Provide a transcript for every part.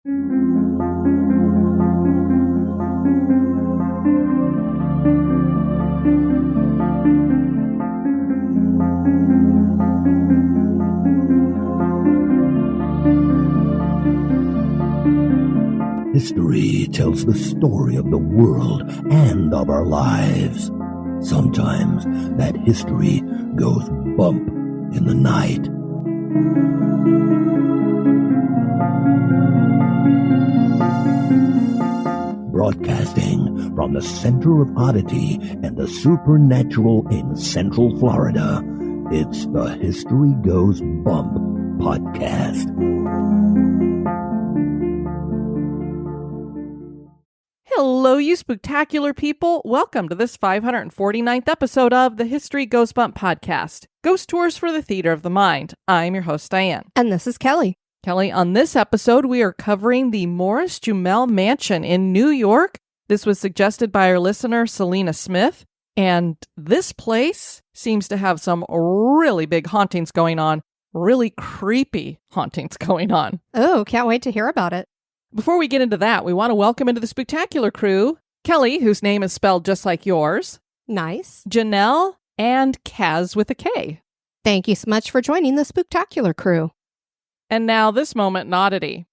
History tells the story of the world and of our lives. Sometimes that history goes bump in the night. Broadcasting from the center of Oddity and the supernatural in Central Florida, it's the History Goes Bump podcast. Hello, you spooktacular people. Welcome to this 549th episode of the History Goes Bump podcast, Ghost Tours for the Theater of the Mind. I'm your host, Diane. And this is Kelly. Kelly, on this episode, we are covering the Morris-Jumel Mansion in New York. This was suggested by our listener, Selena Smyth. And this place seems to have some really big hauntings going on, really creepy hauntings going on. Oh, can't wait to hear about it. Before we get into that, we want to welcome into the Spooktacular crew, Kelly, whose name is spelled just like yours. Nice. Janelle and Kaz with a K. Thank you so much for joining the Spooktacular crew. And now this moment in Oddity.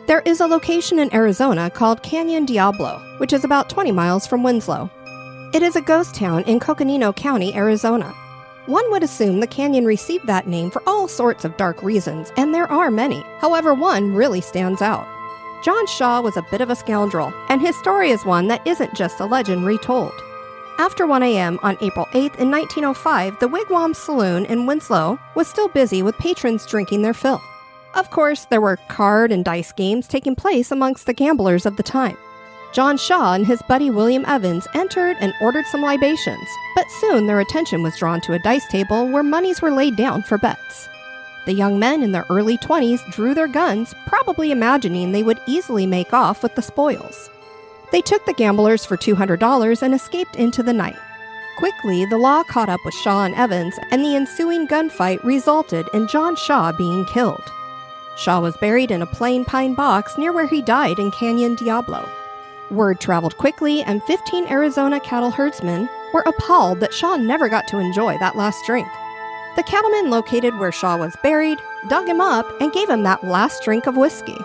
There is a location in Arizona called Canyon Diablo, which is about 20 miles from Winslow. It is a ghost town in Coconino County, Arizona. One would assume the canyon received that name for all sorts of dark reasons, and there are many. However, one really stands out. John Shaw was a bit of a scoundrel, and his story is one that isn't just a legend retold. After 1 a.m. on April 8th in 1905, the Wigwam Saloon in Winslow was still busy with patrons drinking their fill. Of course, there were card and dice games taking place amongst the gamblers of the time. John Shaw and his buddy William Evans entered and ordered some libations, but soon their attention was drawn to a dice table where monies were laid down for bets. The young men in their early 20s drew their guns, probably imagining they would easily make off with the spoils. They took the gamblers for $200 and escaped into the night. Quickly, the law caught up with Shaw and Evans, and the ensuing gunfight resulted in John Shaw being killed. Shaw was buried in a plain pine box near where he died in Canyon Diablo. Word traveled quickly, and 15 Arizona cattle herdsmen were appalled that Shaw never got to enjoy that last drink. The cattlemen located where Shaw was buried, dug him up, and gave him that last drink of whiskey.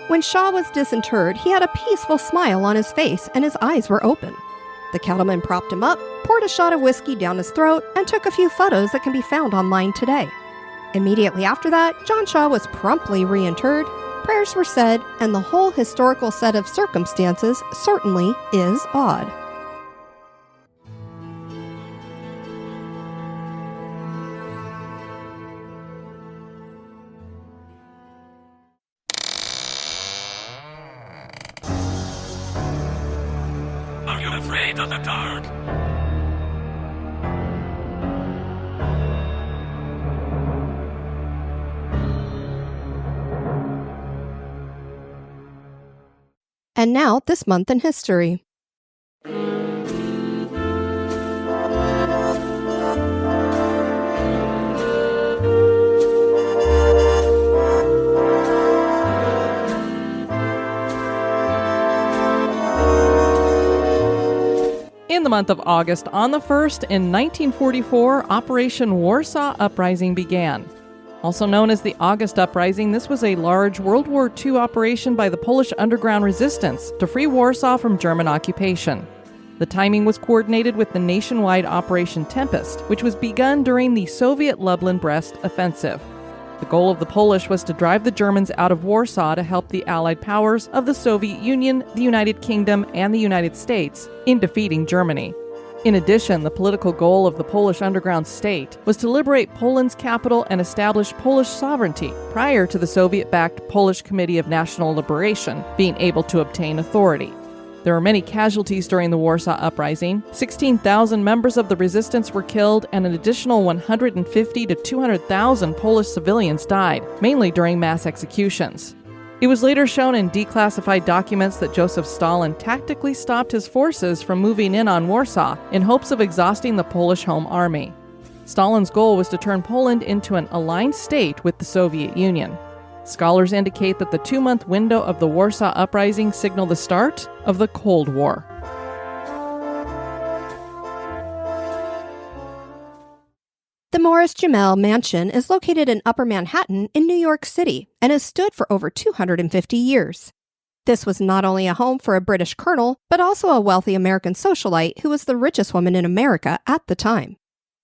When Shaw was disinterred, he had a peaceful smile on his face and his eyes were open. The cattlemen propped him up, poured a shot of whiskey down his throat, and took a few photos that can be found online today. Immediately after that, John Shaw was promptly reinterred, prayers were said, and the whole historical set of circumstances certainly is odd. Are you afraid of the dark? And now, this month in history. In the month of August, on the 1st, in 1944, Operation Warsaw Uprising began. Also known as the August Uprising, this was a large World War II operation by the Polish underground resistance to free Warsaw from German occupation. The timing was coordinated with the nationwide Operation Tempest, which was begun during the Soviet Lublin-Brest offensive. The goal of the Polish was to drive the Germans out of Warsaw to help the Allied powers of the Soviet Union, the United Kingdom, and the United States in defeating Germany. In addition, the political goal of the Polish underground state was to liberate Poland's capital and establish Polish sovereignty prior to the Soviet-backed Polish Committee of National Liberation being able to obtain authority. There were many casualties during the Warsaw Uprising. 16,000 members of the resistance were killed, and an additional 150 to 200,000 Polish civilians died, mainly during mass executions. It was later shown in declassified documents that Joseph Stalin tactically stopped his forces from moving in on Warsaw in hopes of exhausting the Polish Home Army. Stalin's goal was to turn Poland into an aligned state with the Soviet Union. Scholars indicate that the 2-month window of the Warsaw Uprising signaled the start of the Cold War. The Morris-Jumel Mansion is located in Upper Manhattan in New York City and has stood for over 250 years. This was not only a home for a British colonel, but also a wealthy American socialite who was the richest woman in America at the time.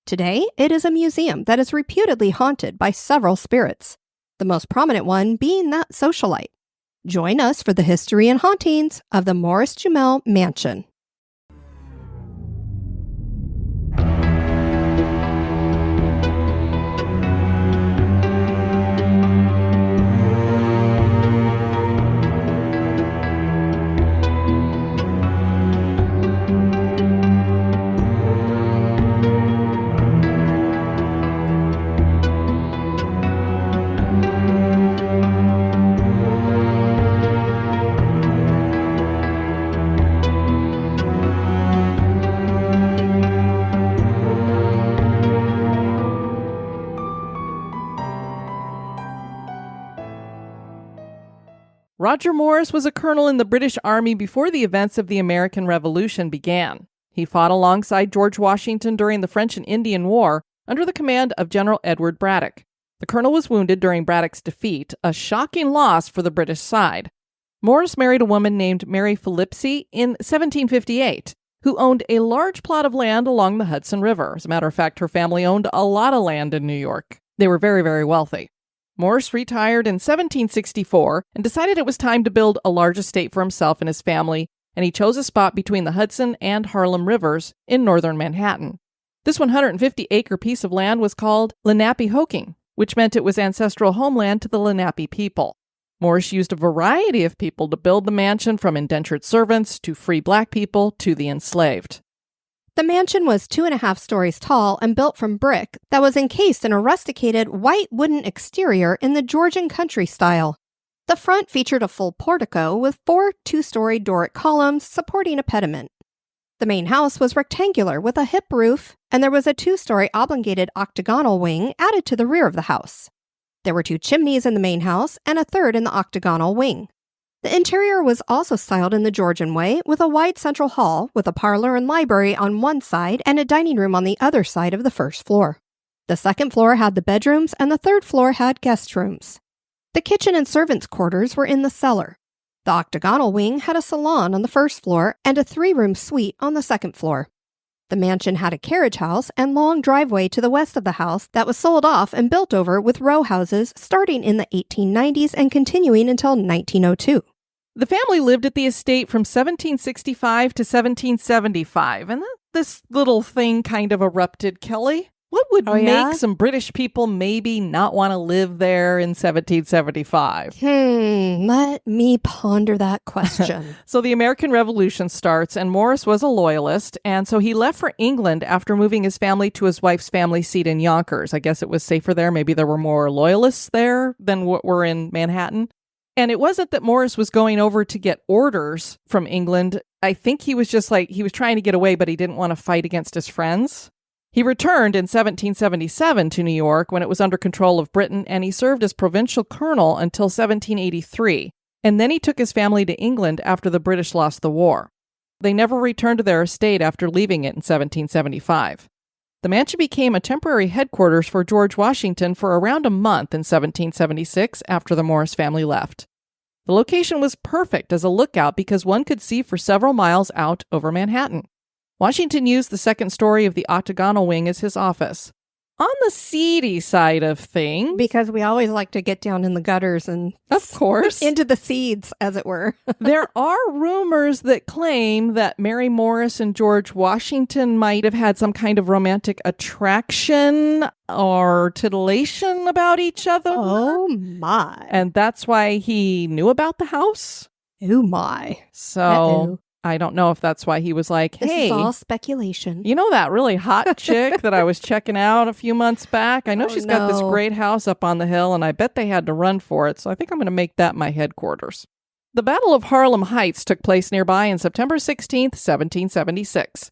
Today, it is a museum that is reputedly haunted by several spirits, the most prominent one being that socialite. Join us for the history and hauntings of the Morris-Jumel Mansion. Roger Morris was a colonel in the British Army before the events of the American Revolution began. He fought alongside George Washington during the French and Indian War under the command of General Edward Braddock. The colonel was wounded during Braddock's defeat, a shocking loss for the British side. Morris married a woman named Mary Phillipse in 1758, who owned a large plot of land along the Hudson River. As a matter of fact, her family owned a lot of land in New York. They were very, very wealthy. Morris retired in 1764 and decided it was time to build a large estate for himself and his family, and he chose a spot between the Hudson and Harlem rivers in northern Manhattan. This 150-acre piece of land was called Lenapehoking, which meant it was ancestral homeland to the Lenape people. Morris used a variety of people to build the mansion, from indentured servants to free black people to the enslaved. The mansion was 2.5 stories tall and built from brick that was encased in a rusticated white wooden exterior in the Georgian country style. The front featured a full portico with 4 2-story Doric columns supporting a pediment. The main house was rectangular with a hip roof, and there was a 2-story oblongated octagonal wing added to the rear of the house. There were 2 chimneys in the main house and a third in the octagonal wing. The interior was also styled in the Georgian way, with a wide central hall with a parlor and library on one side and a dining room on the other side of the first floor. The second floor had the bedrooms, and the third floor had guest rooms. The kitchen and servants' quarters were in the cellar. The octagonal wing had a salon on the first floor and a 3-room suite on the second floor. The mansion had a carriage house and long driveway to the west of the house that was sold off and built over with row houses starting in the 1890s and continuing until 1902. The family lived at the estate from 1765 to 1775, and this little thing kind of erupted, Kelly. What would make some British people maybe not want to live there in 1775? Let me ponder that question. So the American Revolution starts, and Morris was a loyalist, and so he left for England after moving his family to his wife's family seat in Yonkers. I guess it was safer there. Maybe there were more loyalists there than what were in Manhattan. And it wasn't that Morris was going over to get orders from England. I think he was just he was trying to get away, but he didn't want to fight against his friends. He returned in 1777 to New York when it was under control of Britain, and he served as provincial colonel until 1783. And then he took his family to England after the British lost the war. They never returned to their estate after leaving it in 1775. The mansion became a temporary headquarters for George Washington for around a month in 1776 after the Morris family left. The location was perfect as a lookout because one could see for several miles out over Manhattan. Washington used the second story of the octagonal wing as his office. On the seedy side of things, because we always like to get down in the gutters and, of course, into the seeds, as it were. There are rumors that claim that Mary Morris and George Washington might have had some kind of romantic attraction or titillation about each other. Oh, my. And that's why he knew about the house. Oh, my. So I don't know if that's why he was like, This hey, is all speculation. you know that really hot chick that I was checking out a few months back? I know she's got this great house up on the hill, and I bet they had to run for it, so I think I'm going to make that my headquarters. The Battle of Harlem Heights took place nearby on September 16th, 1776.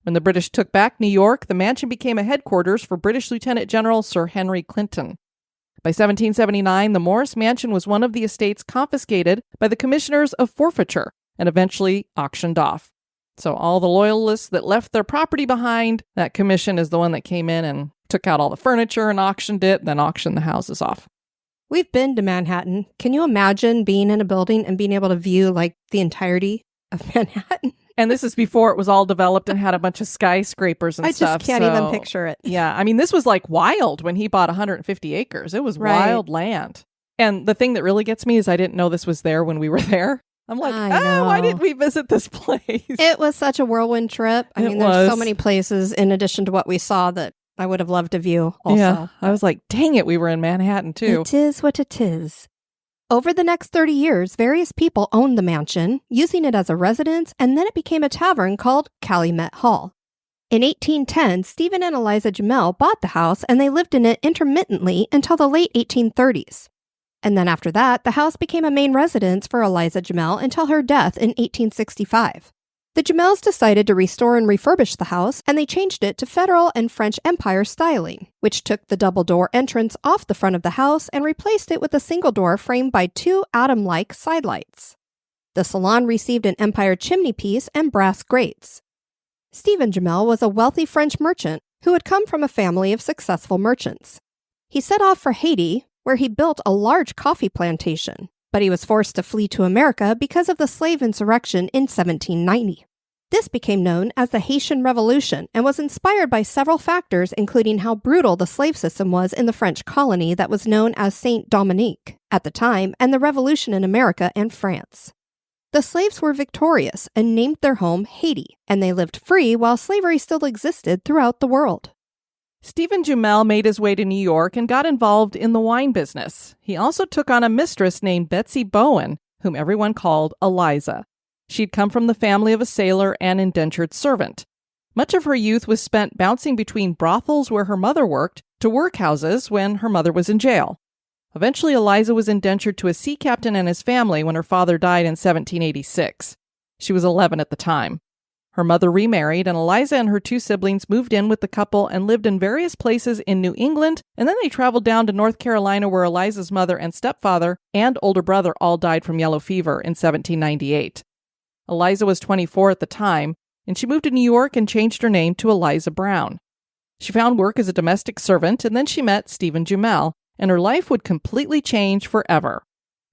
When the British took back New York, the mansion became a headquarters for British Lieutenant General Sir Henry Clinton. By 1779, the Morris Mansion was one of the estates confiscated by the Commissioners of Forfeiture and eventually auctioned off. So all the loyalists that left their property behind, that commission is the one that came in and took out all the furniture and auctioned it, then auctioned the houses off. We've been to Manhattan. Can you imagine being in a building and being able to view like the entirety of Manhattan? And this is before it was all developed and had a bunch of skyscrapers and stuff. I just can't even picture it. Yeah, I mean, this was like wild when he bought 150 acres. It was wild land. And the thing that really gets me is I didn't know this was there when we were there. I'm like, why didn't we visit this place? It was such a whirlwind trip. I mean, there's so many places in addition to what we saw that I would have loved to view also. Yeah, I was like, dang it, we were in Manhattan too. It is what it is. Over the next 30 years, various people owned the mansion, using it as a residence, and then it became a tavern called Calumet Hall. In 1810, Stephen and Eliza Jumel bought the house and they lived in it intermittently until the late 1830s. And then after that, the house became a main residence for Eliza Jumel until her death in 1865. The Jumels decided to restore and refurbish the house, and they changed it to Federal and French Empire styling, which took the double-door entrance off the front of the house and replaced it with a single door framed by two atom-like side lights. The salon received an Empire chimney piece and brass grates. Stephen Jumel was a wealthy French merchant who had come from a family of successful merchants. He set off for Haiti, where he built a large coffee plantation, but he was forced to flee to America because of the slave insurrection in 1790. This became known as the Haitian Revolution and was inspired by several factors, including how brutal the slave system was in the French colony that was known as Saint Dominique at the time, and the revolution in America and France. The slaves were victorious and named their home Haiti, and they lived free while slavery still existed throughout the world. Stephen Jumel made his way to New York and got involved in the wine business. He also took on a mistress named Betsy Bowen, whom everyone called Eliza. She'd come from the family of a sailor and indentured servant. Much of her youth was spent bouncing between brothels where her mother worked to workhouses when her mother was in jail. Eventually, Eliza was indentured to a sea captain and his family when her father died in 1786. She was 11 at the time. Her mother remarried, and Eliza and her two siblings moved in with the couple and lived in various places in New England, and then they traveled down to North Carolina where Eliza's mother and stepfather and older brother all died from yellow fever in 1798. Eliza was 24 at the time, and she moved to New York and changed her name to Eliza Brown. She found work as a domestic servant, and then she met Stephen Jumel, and her life would completely change forever.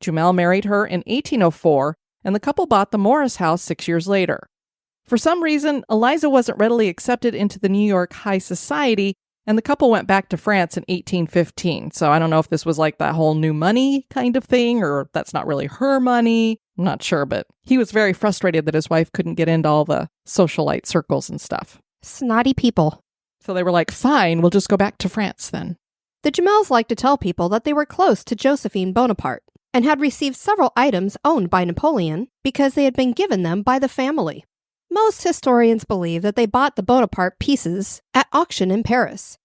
Jumel married her in 1804, and the couple bought the Morris house 6 years later. For some reason, Eliza wasn't readily accepted into the New York high society, and the couple went back to France in 1815. So I don't know if this was like that whole new money kind of thing, or that's not really her money. I'm not sure, but he was very frustrated that his wife couldn't get into all the socialite circles and stuff. Snotty people. So they were like, fine, we'll just go back to France then. The Jumels liked to tell people that they were close to Josephine Bonaparte and had received several items owned by Napoleon because they had been given them by the family. Most historians believe that they bought the Bonaparte pieces at auction in Paris.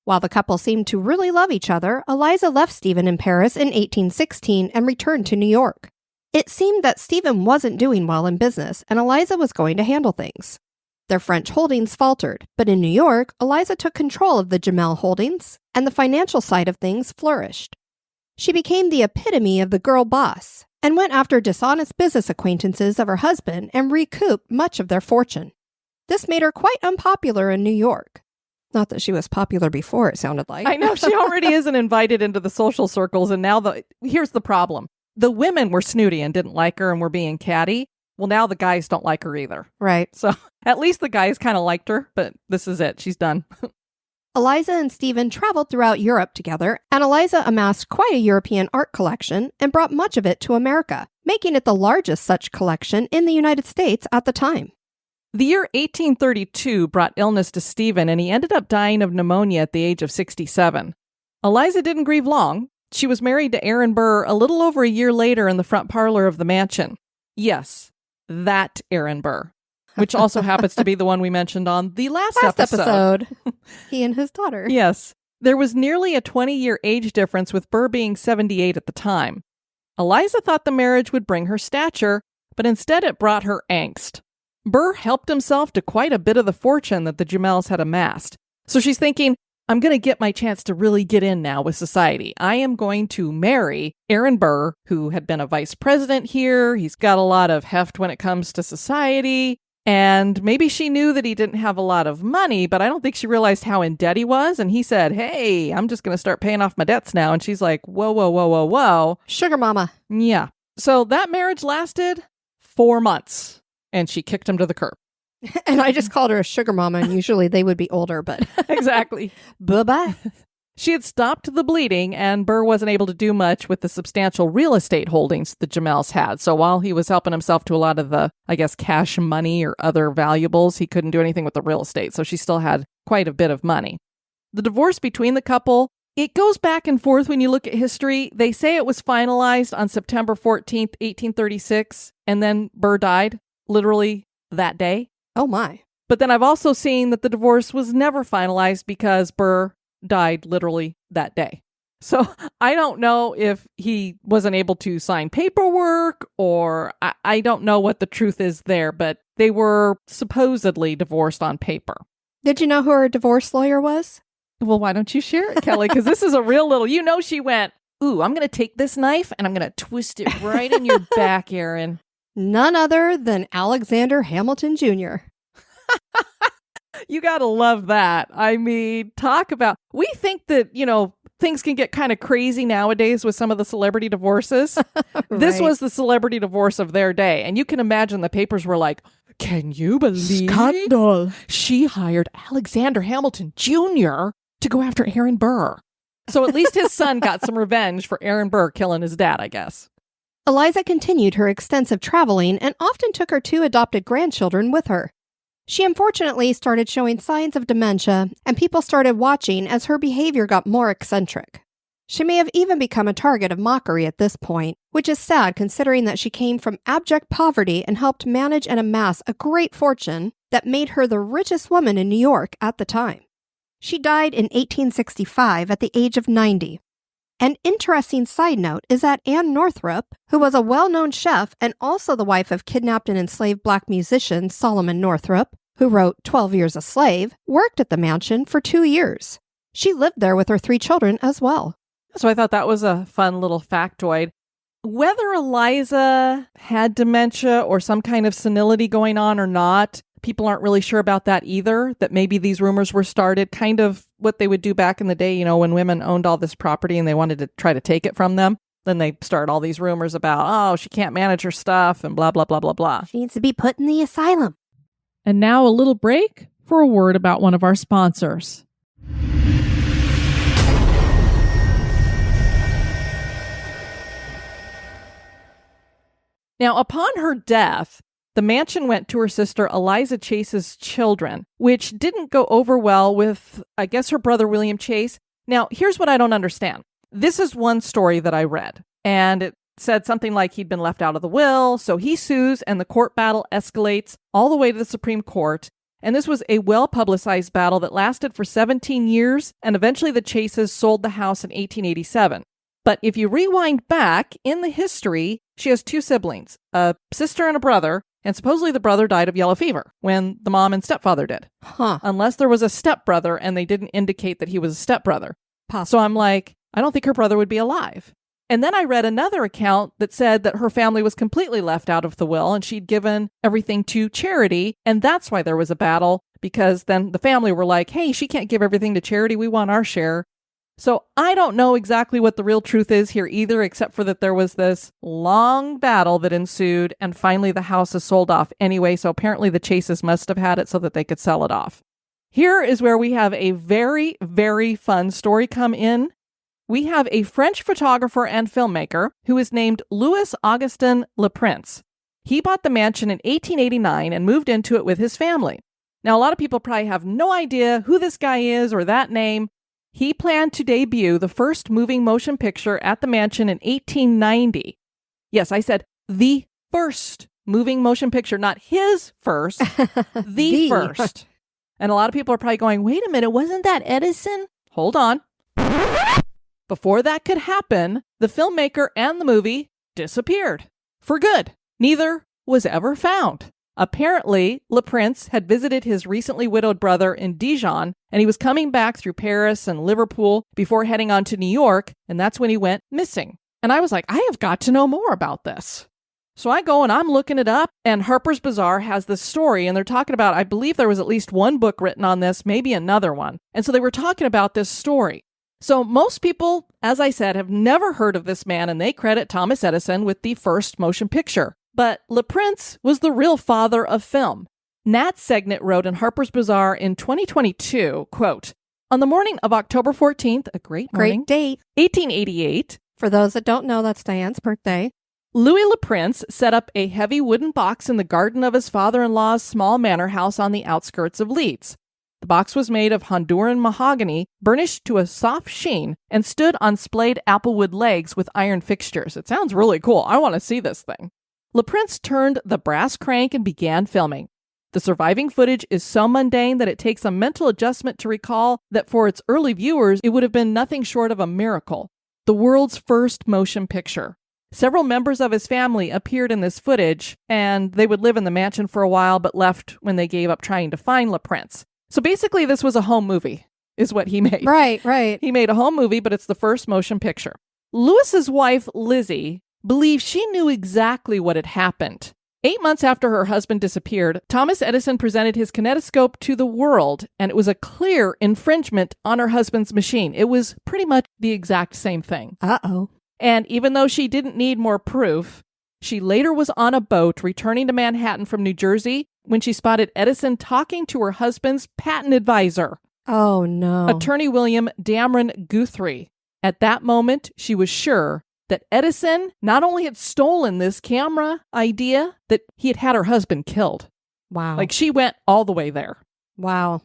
While the couple seemed to really love each other, Eliza left Stephen in Paris in 1816 and returned to New York. It seemed that Stephen wasn't doing well in business, and Eliza was going to handle things. Their French holdings faltered, but in New York, Eliza took control of the Jumel holdings, and the financial side of things flourished. She became the epitome of the girl boss, and went after dishonest business acquaintances of her husband and recouped much of their fortune. This made her quite unpopular in New York. Not that she was popular before, it sounded like. I know, she already isn't invited into the social circles, and now here's the problem. The women were snooty and didn't like her and were being catty. Well, now the guys don't like her either. Right. So at least the guys kind of liked her, but this is it. She's done. Eliza and Stephen traveled throughout Europe together, and Eliza amassed quite a European art collection and brought much of it to America, making it the largest such collection in the United States at the time. The year 1832 brought illness to Stephen, and he ended up dying of pneumonia at the age of 67. Eliza didn't grieve long. She was married to Aaron Burr a little over a year later in the front parlor of the mansion. Yes, that Aaron Burr, which also happens to be the one we mentioned on the last episode. He and his daughter. Yes. There was nearly a 20-year age difference, with Burr being 78 at the time. Eliza thought the marriage would bring her stature, but instead it brought her angst. Burr helped himself to quite a bit of the fortune that the Jumels had amassed. So she's thinking, I'm going to get my chance to really get in now with society. I am going to marry Aaron Burr, who had been a vice president here. He's got a lot of heft when it comes to society. And maybe she knew that he didn't have a lot of money, but I don't think she realized how in debt he was. And he said, hey, I'm just going to start paying off my debts now. And she's like, whoa, whoa, whoa, whoa, whoa. Sugar mama. Yeah. So that marriage lasted 4 months, and she kicked him to the curb. And I just called her a sugar mama, and usually they would be older, but... Exactly. Bye-bye. She had stopped the bleeding, and Burr wasn't able to do much with the substantial real estate holdings the Jumels had. So while he was helping himself to a lot of the, I guess, cash money or other valuables, he couldn't do anything with the real estate. So she still had quite a bit of money. The divorce between the couple, it goes back and forth when you look at history. They say it was finalized on September 14th, 1836, and then Burr died literally that day. Oh, my. But then I've also seen that the divorce was never finalized because Burr died literally that day. So I don't know if he wasn't able to sign paperwork, or I don't know what the truth is there, but they were supposedly divorced on paper. Did you know who her divorce lawyer was? Well, why don't you share it, Kelly? Because this is a real little, she went, ooh, I'm going to take this knife and I'm going to twist it right in your back, Aaron. None other than Alexander Hamilton Jr. You got to love that. I mean, talk about, we think that, things can get kind of crazy nowadays with some of the celebrity divorces. Right. This was the celebrity divorce of their day. And you can imagine the papers were like, can you believe Scandal. She hired Alexander Hamilton Jr. to go after Aaron Burr? So at least his son got some revenge for Aaron Burr killing his dad, I guess. Eliza continued her extensive traveling and often took her 2 adopted grandchildren with her. She unfortunately started showing signs of dementia, and people started watching as her behavior got more eccentric. She may have even become a target of mockery at this point, which is sad considering that she came from abject poverty and helped manage and amass a great fortune that made her the richest woman in New York at the time. She died in 1865 at the age of 90. An interesting side note is that Anne Northrup, who was a well-known chef and also the wife of kidnapped and enslaved black musician Solomon Northrup, who wrote 12 Years a Slave, worked at the mansion for 2 years. She lived there with her 3 children as well. So I thought that was a fun little factoid. Whether Eliza had dementia or some kind of senility going on or not, people aren't really sure about that either, that maybe these rumors were started, kind of what they would do back in the day, when women owned all this property and they wanted to try to take it from them. Then they start all these rumors about, oh, she can't manage her stuff and blah, blah, blah, blah, blah. She needs to be put in the asylum. And now a little break for a word about one of our sponsors. Now, upon her death, the mansion went to her sister Eliza Chase's children, which didn't go over well with, I guess, her brother William Chase. Now, here's what I don't understand. This is one story that I read, and it said something like he'd been left out of the will, so he sues, and the court battle escalates all the way to the Supreme Court. And this was a well-publicized battle that lasted for 17 years, and eventually the Chases sold the house in 1887. But if you rewind back in the history, she has 2 siblings, a sister and a brother, and supposedly the brother died of yellow fever when the mom and stepfather did. Huh. Unless there was a stepbrother and they didn't indicate that he was a stepbrother. Possible. So I'm like, I don't think her brother would be alive. And then I read another account that said that her family was completely left out of the will and she'd given everything to charity. And that's why there was a battle, because then the family were like, hey, she can't give everything to charity. We want our share. So I don't know exactly what the real truth is here either, except for that there was this long battle that ensued, and finally the house is sold off anyway, so apparently the Chases must have had it so that they could sell it off. Here is where we have a very, very fun story come in. We have a French photographer and filmmaker who is named Louis Augustin Leprince. He bought the mansion in 1889 and moved into it with his family. Now, a lot of people probably have no idea who this guy is or that name. He planned to debut the first moving motion picture at the mansion in 1890. Yes, I said the first moving motion picture, not his first, the first. And a lot of people are probably going, wait a minute, wasn't that Edison? Hold on. Before that could happen, the filmmaker and the movie disappeared for good. Neither was ever found. Apparently, Le Prince had visited his recently widowed brother in Dijon, and he was coming back through Paris and Liverpool before heading on to New York, and that's when he went missing. And I was like, I have got to know more about this. So I go and I'm looking it up, and Harper's Bazaar has this story, and they're talking about, I believe there was at least one book written on this, maybe another one. And so they were talking about this story. So most people, as I said, have never heard of this man, and they credit Thomas Edison with the first motion picture. But Le Prince was the real father of film. Nat Segnet wrote in Harper's Bazaar in 2022, quote, on the morning of October 14th, a great morning, date, 1888, for those that don't know, that's Diane's birthday, Louis Le Prince set up a heavy wooden box in the garden of his father-in-law's small manor house on the outskirts of Leeds. The box was made of Honduran mahogany, burnished to a soft sheen, and stood on splayed applewood legs with iron fixtures. It sounds really cool. I want to see this thing. Le Prince turned the brass crank and began filming. The surviving footage is so mundane that it takes a mental adjustment to recall that for its early viewers, it would have been nothing short of a miracle. The world's first motion picture. Several members of his family appeared in this footage, and they would live in the mansion for a while, but left when they gave up trying to find Le Prince. So basically, this was a home movie, is what he made. Right. He made a home movie, but it's the first motion picture. Lewis's wife, Lizzie, believes she knew exactly what had happened. 8 months after her husband disappeared, Thomas Edison presented his kinetoscope to the world, and it was a clear infringement on her husband's machine. It was pretty much the exact same thing. Uh-oh. And even though she didn't need more proof, she later was on a boat returning to Manhattan from New Jersey when she spotted Edison talking to her husband's patent advisor. Oh, no. Attorney William Dameron Guthrie. At that moment, she was sure that Edison not only had stolen this camera idea, that he had had her husband killed. Wow. Like, she went all the way there. Wow.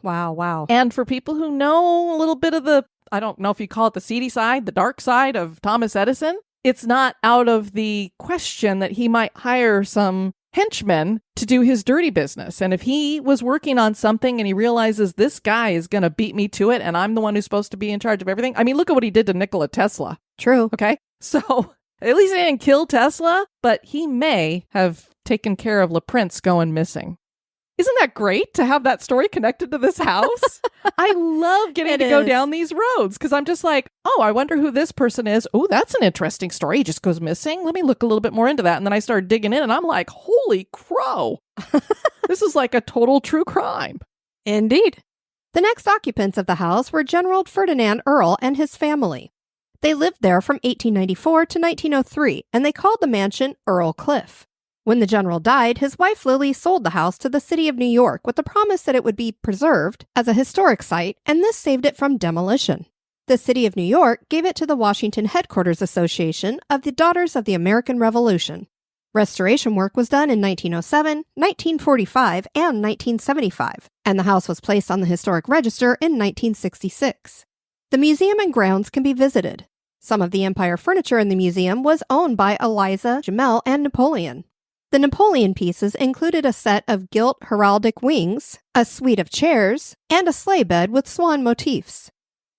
And for people who know a little bit of the, I don't know if you call it the seedy side, the dark side of Thomas Edison, it's not out of the question that he might hire some henchmen to do his dirty business. And if he was working on something and he realizes this guy is going to beat me to it and I'm the one who's supposed to be in charge of everything. I mean, look at what he did to Nikola Tesla. True. Okay. So at least he didn't kill Tesla, but he may have taken care of Le Prince going missing. Isn't that great to have that story connected to this house? I love getting to go down these roads because I'm just like, oh, I wonder who this person is. Oh, that's an interesting story. He just goes missing. Let me look a little bit more into that. And then I started digging in and I'm like, holy crow. This is like a total true crime. Indeed. The next occupants of the house were General Ferdinand Earle and his family. They lived there from 1894 to 1903, and they called the mansion Earle Cliff. When the general died, his wife Lily sold the house to the city of New York with the promise that it would be preserved as a historic site, and this saved it from demolition. The city of New York gave it to the Washington Headquarters Association of the Daughters of the American Revolution. Restoration work was done in 1907, 1945, and 1975, and the house was placed on the Historic Register in 1966. The museum and grounds can be visited. Some of the Empire furniture in the museum was owned by Eliza, Jamel, and Napoleon. The Napoleon pieces included a set of gilt heraldic wings, a suite of chairs, and a sleigh bed with swan motifs.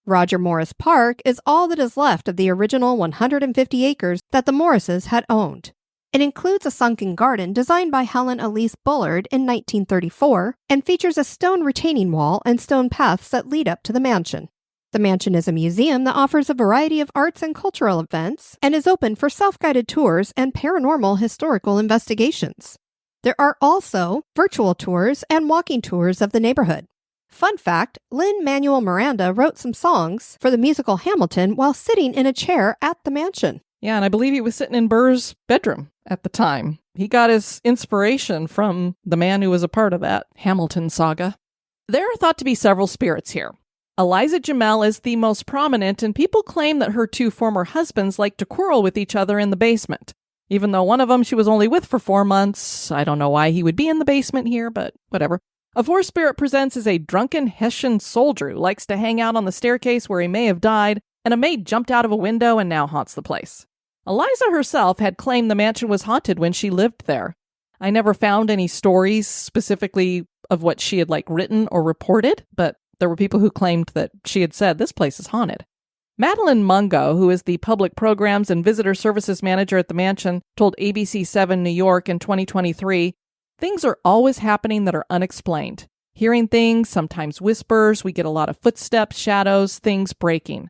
Roger Morris Park is all that is left of the original 150 acres that the Morrises had owned. It includes a sunken garden designed by Helen Elise Bullard in 1934 and features a stone retaining wall and stone paths that lead up to the mansion. The mansion is a museum that offers a variety of arts and cultural events and is open for self-guided tours and paranormal historical investigations. There are also virtual tours and walking tours of the neighborhood. Fun fact, Lin-Manuel Miranda wrote some songs for the musical Hamilton while sitting in a chair at the mansion. Yeah, and I believe he was sitting in Burr's bedroom at the time. He got his inspiration from the man who was a part of that Hamilton saga. There are thought to be several spirits here. Eliza Jamel is the most prominent, and people claim that her two former husbands liked to quarrel with each other in the basement. Even though one of them she was only with for 4 months. I don't know why he would be in the basement here, but whatever. A fourth spirit presents as a drunken Hessian soldier who likes to hang out on the staircase where he may have died, and a maid jumped out of a window and now haunts the place. Eliza herself had claimed the mansion was haunted when she lived there. I never found any stories specifically of what she had written or reported, but there were people who claimed that she had said this place is haunted. Madeline Mungo, who is the public programs and visitor services manager at the mansion, told ABC7 New York in 2023, "Things are always happening that are unexplained. Hearing things, sometimes whispers, we get a lot of footsteps, shadows, things breaking."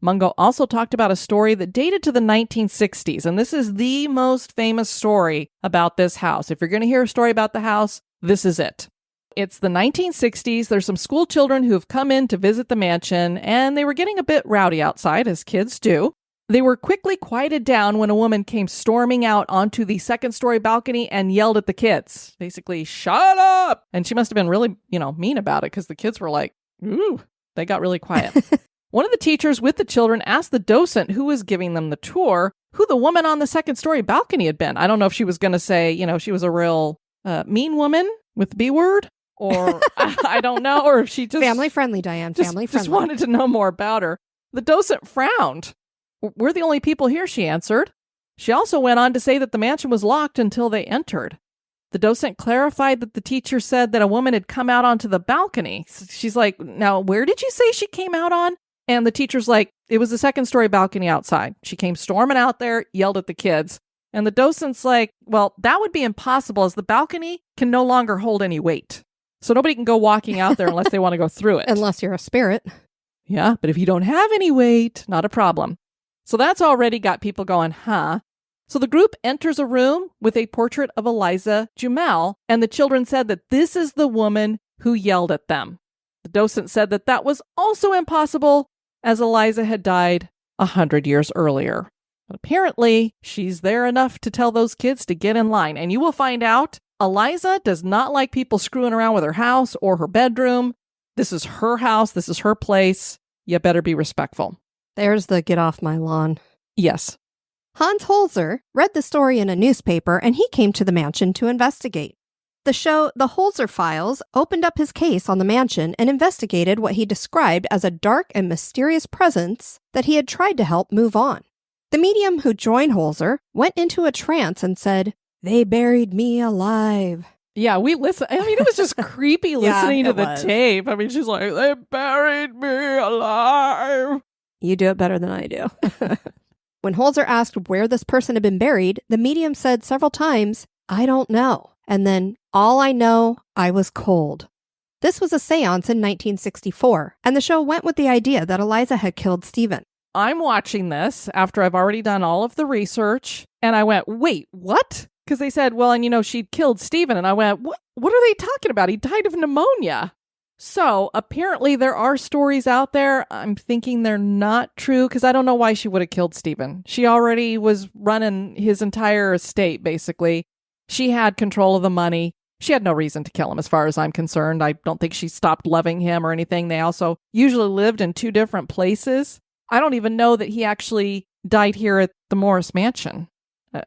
Mungo also talked about a story that dated to the 1960s, and this is the most famous story about this house. If you're going to hear a story about the house, this is it. It's the 1960s. There's some school children who have come in to visit the mansion, and they were getting a bit rowdy outside, as kids do. They were quickly quieted down when a woman came storming out onto the second-story balcony and yelled at the kids. Basically, "Shut up!" And she must have been really, mean about it, because the kids were like, ooh, they got really quiet. One of the teachers with the children asked the docent who was giving them the tour who the woman on the second-story balcony had been. I don't know if she was going to say, she was a real mean woman with the B word, or I don't know, or if she just... Family-friendly, Diane, family-friendly. Just wanted to know more about her. The docent frowned. "We're the only people here," she answered. She also went on to say that the mansion was locked until they entered. The docent clarified that the teacher said that a woman had come out onto the balcony. She's like, "Now, where did you say she came out on?" And the teacher's like, "It was the second-story balcony outside. She came storming out there, yelled at the kids." And the docent's like, "Well, that would be impossible, as the balcony can no longer hold any weight. So nobody can go walking out there unless they want to go through it." Unless you're a spirit. Yeah, but if you don't have any weight, not a problem. So that's already got people going, huh? So the group enters a room with a portrait of Morris-Jumel, and the children said that this is the woman who yelled at them. The docent said that that was also impossible, as Eliza had died 100 years earlier. But apparently, she's there enough to tell those kids to get in line. And you will find out, Eliza does not like people screwing around with her house or her bedroom. This is her house. This is her place. You better be respectful. There's the get off my lawn. Yes. Hans Holzer read the story in a newspaper, and he came to the mansion to investigate. The show, The Holzer Files, opened up his case on the mansion and investigated what he described as a dark and mysterious presence that he had tried to help move on. The medium who joined Holzer went into a trance and said, "They buried me alive." Yeah, we listened. I mean, it was just creepy listening to the tape. I mean, she's like, "They buried me alive." You do it better than I do. When Holzer asked where this person had been buried, the medium said several times, "I don't know." And then, "All I know, I was cold." This was a seance in 1964, and the show went with the idea that Eliza had killed Stephen. I'm watching this after I've already done all of the research, and I went, "Wait, what?" Because they said, well, and she'd killed Stephen, and I went, what are they talking about? He died of pneumonia. So apparently there are stories out there. I'm thinking they're not true, because I don't know why she would have killed Stephen. She already was running his entire estate, basically. She had control of the money. She had no reason to kill him, as far as I'm concerned. I don't think she stopped loving him or anything. They also usually lived in two different places. I don't even know that he actually died here at the Morris Mansion.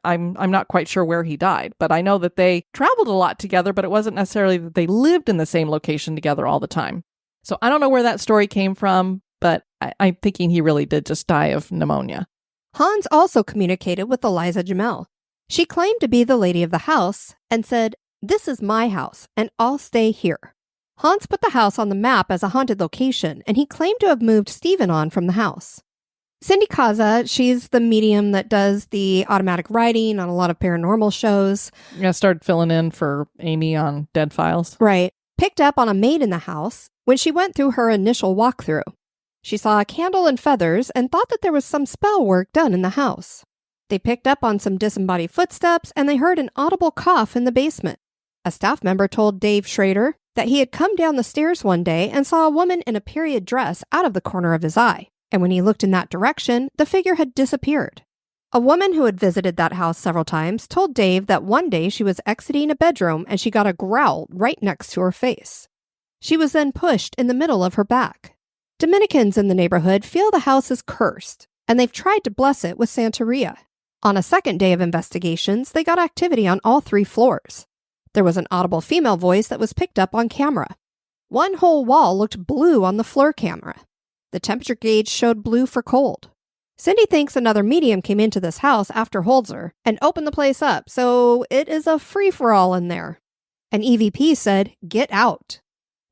I'm not quite sure where he died, but I know that they traveled a lot together, but it wasn't necessarily that they lived in the same location together all the time. So I don't know where that story came from, but I'm thinking he really did just die of pneumonia. Hans also communicated with Eliza Jumel. She claimed to be the lady of the house and said, "This is my house, and I'll stay here." Hans put the house on the map as a haunted location, and he claimed to have moved Stephen on from the house. Cindy Kaza, she's the medium that does the automatic writing on a lot of paranormal shows. I started filling in for Amy on Dead Files. Right. Picked up on a maid in the house when she went through her initial walkthrough. She saw a candle and feathers and thought that there was some spell work done in the house. They picked up on some disembodied footsteps, and they heard an audible cough in the basement. A staff member told Dave Schrader that he had come down the stairs one day and saw a woman in a period dress out of the corner of his eye. And when he looked in that direction, the figure had disappeared. A woman who had visited that house several times told Dave that one day she was exiting a bedroom and she got a growl right next to her face. She was then pushed in the middle of her back. Dominicans in the neighborhood feel the house is cursed, and they've tried to bless it with Santeria. On a second day of investigations, they got activity on all 3 floors. There was an audible female voice that was picked up on camera. One whole wall looked blue on the floor camera. The temperature gauge showed blue for cold. Cindy thinks another medium came into this house after Holzer and opened the place up, so it is a free-for-all in there. An EVP said, "Get out."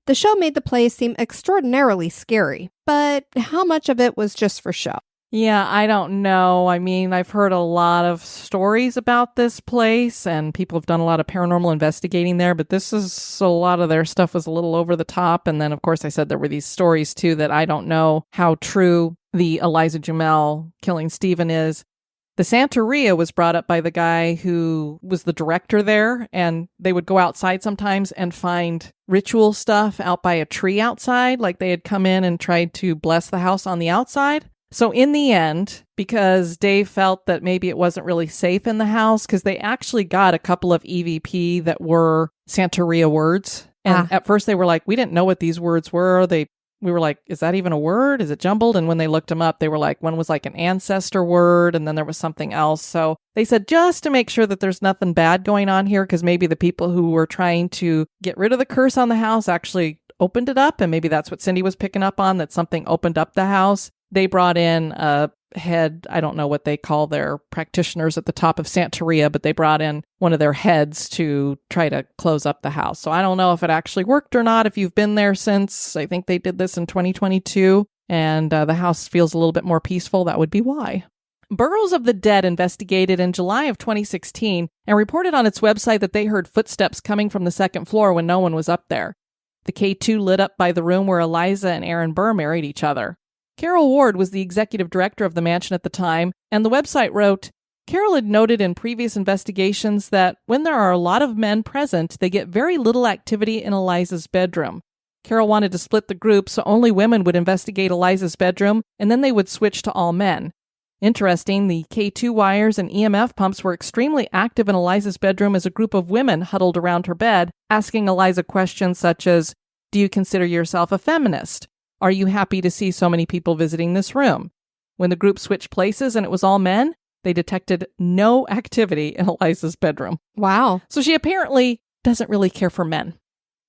The show made the place seem extraordinarily scary, but how much of it was just for show? Yeah, I don't know. I mean, I've heard a lot of stories about this place, and people have done a lot of paranormal investigating there, but a lot of their stuff was a little over the top. And then, of course, I said there were these stories, too, that I don't know how true the Eliza Jumel killing Stephen is. The Santeria was brought up by the guy who was the director there, and they would go outside sometimes and find ritual stuff out by a tree outside, like they had come in and tried to bless the house on the outside. So in the end, because Dave felt that maybe it wasn't really safe in the house, because they actually got a couple of EVP that were Santeria words. And at first they were like, we didn't know what these words were. We were like, is that even a word? Is it jumbled? And when they looked them up, they were like, one was like an ancestor word, and then there was something else. So they said, just to make sure that there's nothing bad going on here, because maybe the people who were trying to get rid of the curse on the house actually opened it up. And maybe that's what Cindy was picking up on, that something opened up the house. They brought in a head, I don't know what they call their practitioners at the top of Santeria, but they brought in one of their heads to try to close up the house. So I don't know if it actually worked or not. If you've been there since, I think they did this in 2022, and the house feels a little bit more peaceful, that would be why. Burrows of the Dead investigated in July of 2016 and reported on its website that they heard footsteps coming from the second floor when no one was up there. The K2 lit up by the room where Eliza and Aaron Burr married each other. Carol Ward was the executive director of the mansion at the time, and the website wrote, Carol had noted in previous investigations that when there are a lot of men present, they get very little activity in Eliza's bedroom. Carol wanted to split the group so only women would investigate Eliza's bedroom, and then they would switch to all men. Interesting, the K2 wires and EMF pumps were extremely active in Eliza's bedroom as a group of women huddled around her bed, asking Eliza questions such as, do you consider yourself a feminist? Are you happy to see so many people visiting this room? When the group switched places and it was all men, they detected no activity in Eliza's bedroom. Wow. So she apparently doesn't really care for men.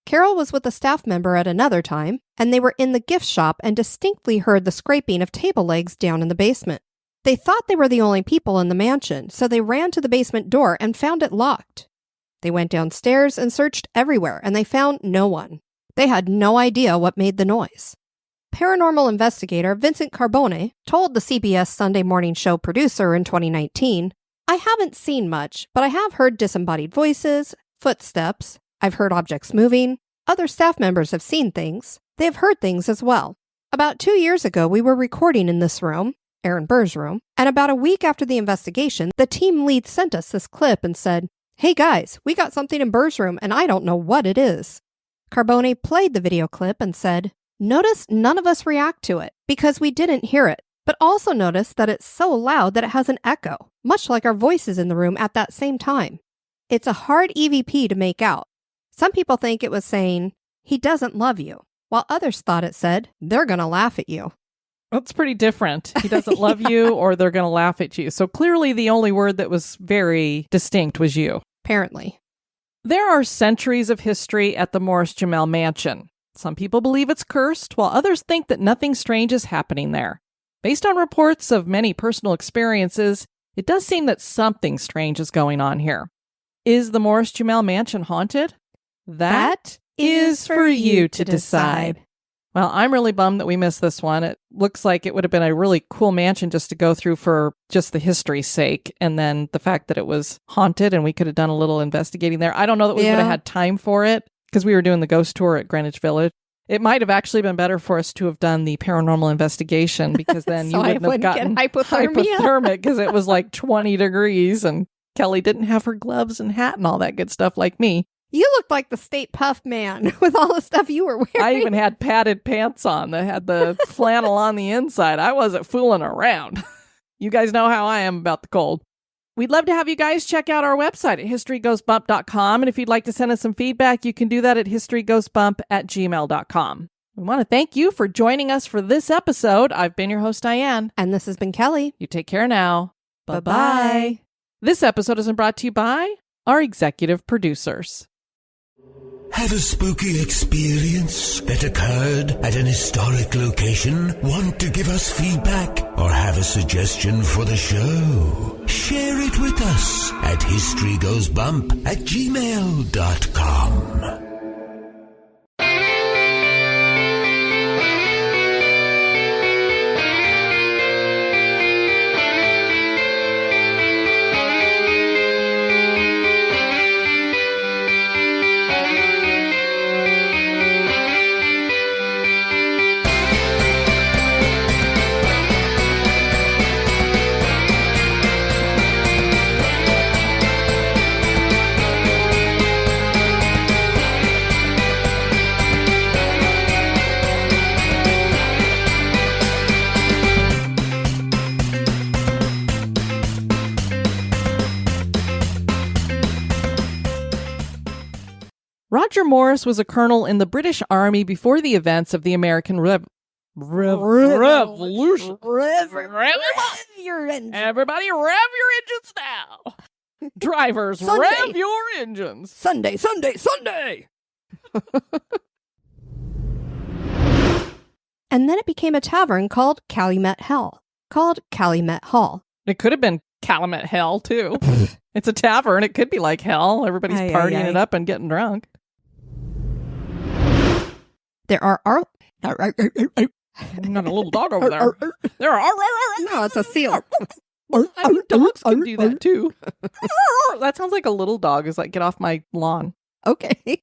Carol was with a staff member at another time, and they were in the gift shop and distinctly heard the scraping of table legs down in the basement. They thought they were the only people in the mansion, so they ran to the basement door and found it locked. They went downstairs and searched everywhere, and they found no one. They had no idea what made the noise. Paranormal investigator Vincent Carbone told the CBS Sunday Morning Show producer in 2019, I haven't seen much, but I have heard disembodied voices, footsteps, I've heard objects moving, other staff members have seen things, they have heard things as well. About 2 years ago, we were recording in this room, Aaron Burr's room, and about a week after the investigation, the team lead sent us this clip and said, hey guys, we got something in Burr's room and I don't know what it is. Carbone played the video clip and said, notice none of us react to it because we didn't hear it, but also notice that it's so loud that it has an echo, much like our voices in the room at that same time. It's a hard EVP to make out. Some people think it was saying, he doesn't love you, while others thought it said, they're going to laugh at you. That's pretty different. He doesn't love you or they're going to laugh at you. So clearly the only word that was very distinct was you. Apparently. There are centuries of history at the Morris-Jumel Mansion. Some people believe it's cursed, while others think that nothing strange is happening there. Based on reports of many personal experiences, it does seem that something strange is going on here. Is the Morris-Jumel Mansion haunted? That is for you to decide. Well, I'm really bummed that we missed this one. It looks like it would have been a really cool mansion just to go through for just the history's sake. And then the fact that it was haunted and we could have done a little investigating there. I don't know that we would have had time for it because we were doing the ghost tour at Greenwich Village. It might have actually been better for us to have done the paranormal investigation because then so you wouldn't have gotten hypothermic because it was like 20 degrees and Kelly didn't have her gloves and hat and all that good stuff like me. You looked like the State Puff man with all the stuff you were wearing. I even had padded pants on that had the flannel on the inside. I wasn't fooling around. You guys know how I am about the cold. We'd love to have you guys check out our website at historygoesbump.com. And if you'd like to send us some feedback, you can do that at historygoesbump@gmail.com. We want to thank you for joining us for this episode. I've been your host, Diane. And this has been Kelly. You take care now. Bye-bye. This episode isn't brought to you by our executive producers. Have a spooky experience that occurred at an historic location? Want to give us feedback or have a suggestion for the show? Share it with us at historygoesbump@gmail.com. Roger Morris was a colonel in the British Army before the events of the American Revolution. Everybody rev your engines now. Drivers, Sunday. rev your engines. Sunday, Sunday, Sunday! And then it became a tavern called Calumet Hall. It could have been Calumet Hell, too. It's a tavern. It could be like hell. Everybody's partying it up and getting drunk. There are Got a little dog over there. There are. No, it's a seal. Dogs can do that, too. That sounds like a little dog is like, get off my lawn. Okay.